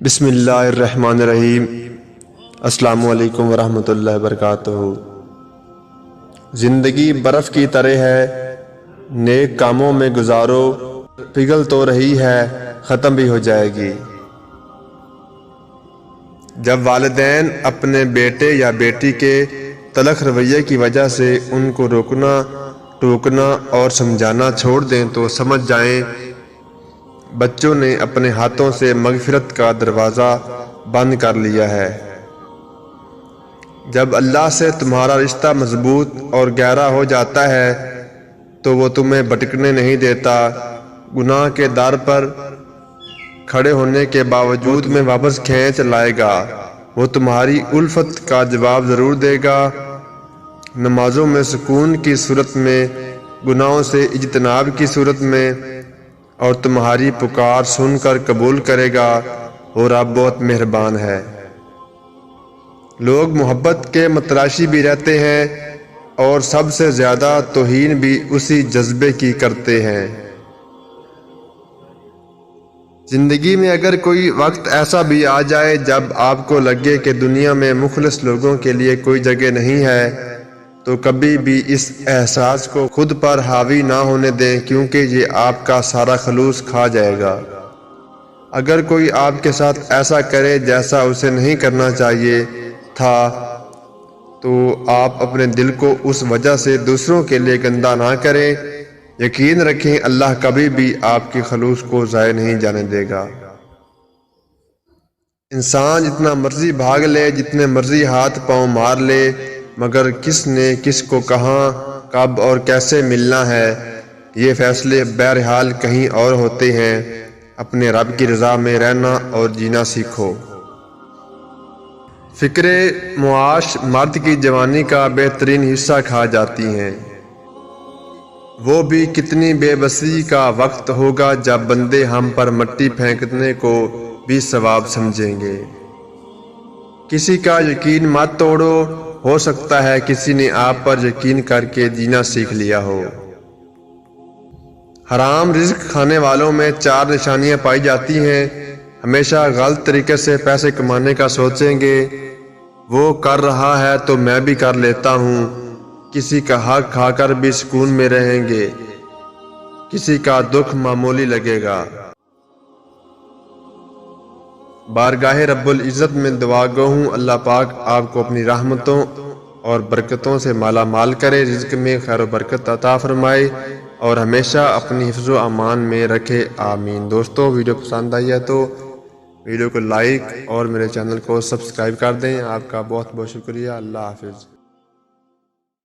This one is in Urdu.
بسم اللہ الرحمن الرحیم۔ السلام علیکم ورحمۃ اللہ وبرکاتہ۔ زندگی برف کی طرح ہے، نیک کاموں میں گزارو، پگھل تو رہی ہے، ختم بھی ہو جائے گی۔ جب والدین اپنے بیٹے یا بیٹی کے تلخ رویے کی وجہ سے ان کو روکنا، ٹوکنا اور سمجھانا چھوڑ دیں تو سمجھ جائیں بچوں نے اپنے ہاتھوں سے مغفرت کا دروازہ بند کر لیا ہے۔ جب اللہ سے تمہارا رشتہ مضبوط اور گہرا ہو جاتا ہے تو وہ تمہیں بھٹکنے نہیں دیتا، گناہ کے دار پر کھڑے ہونے کے باوجود میں واپس کھینچ لائے گا۔ وہ تمہاری الفت کا جواب ضرور دے گا، نمازوں میں سکون کی صورت میں، گناہوں سے اجتناب کی صورت میں، اور تمہاری پکار سن کر قبول کرے گا۔ اور رب بہت مہربان ہے۔ لوگ محبت کے متلاشی بھی رہتے ہیں اور سب سے زیادہ توہین بھی اسی جذبے کی کرتے ہیں۔ زندگی میں اگر کوئی وقت ایسا بھی آ جائے جب آپ کو لگے کہ دنیا میں مخلص لوگوں کے لیے کوئی جگہ نہیں ہے، تو کبھی بھی اس احساس کو خود پر حاوی نہ ہونے دیں، کیونکہ یہ آپ کا سارا خلوص کھا جائے گا۔ اگر کوئی آپ کے ساتھ ایسا کرے جیسا اسے نہیں کرنا چاہیے تھا، تو آپ اپنے دل کو اس وجہ سے دوسروں کے لیے گندا نہ کریں۔ یقین رکھیں اللہ کبھی بھی آپ کے خلوص کو ضائع نہیں جانے دے گا۔ انسان جتنا مرضی بھاگ لے، جتنے مرضی ہاتھ پاؤں مار لے، مگر کس نے کس کو کہاں، کب اور کیسے ملنا ہے، یہ فیصلے بہرحال کہیں اور ہوتے ہیں۔ اپنے رب کی رضا میں رہنا اور جینا سیکھو۔ فکر معاش مرد کی جوانی کا بہترین حصہ کھا جاتی ہیں۔ وہ بھی کتنی بے بسی کا وقت ہوگا جب بندے ہم پر مٹی پھینکنے کو بھی ثواب سمجھیں گے۔ کسی کا یقین مت توڑو، ہو سکتا ہے کسی نے آپ پر یقین کر کے جینا سیکھ لیا ہو۔ حرام رزق کھانے والوں میں 4 نشانیاں پائی جاتی ہیں۔ ہمیشہ غلط طریقے سے پیسے کمانے کا سوچیں گے، وہ کر رہا ہے تو میں بھی کر لیتا ہوں۔ کسی کا حق کھا کر بھی سکون میں رہیں گے، کسی کا دکھ معمولی لگے گا۔ بارگاہ رب العزت میں دعا گو ہوں، اللہ پاک آپ کو اپنی رحمتوں اور برکتوں سے مالا مال کرے، رزق میں خیر و برکت عطا فرمائے اور ہمیشہ اپنی حفظ و امان میں رکھے، آمین۔ دوستو ویڈیو پسند آئی ہے تو ویڈیو کو لائک اور میرے چینل کو سبسکرائب کر دیں۔ آپ کا بہت بہت شکریہ۔ اللہ حافظ۔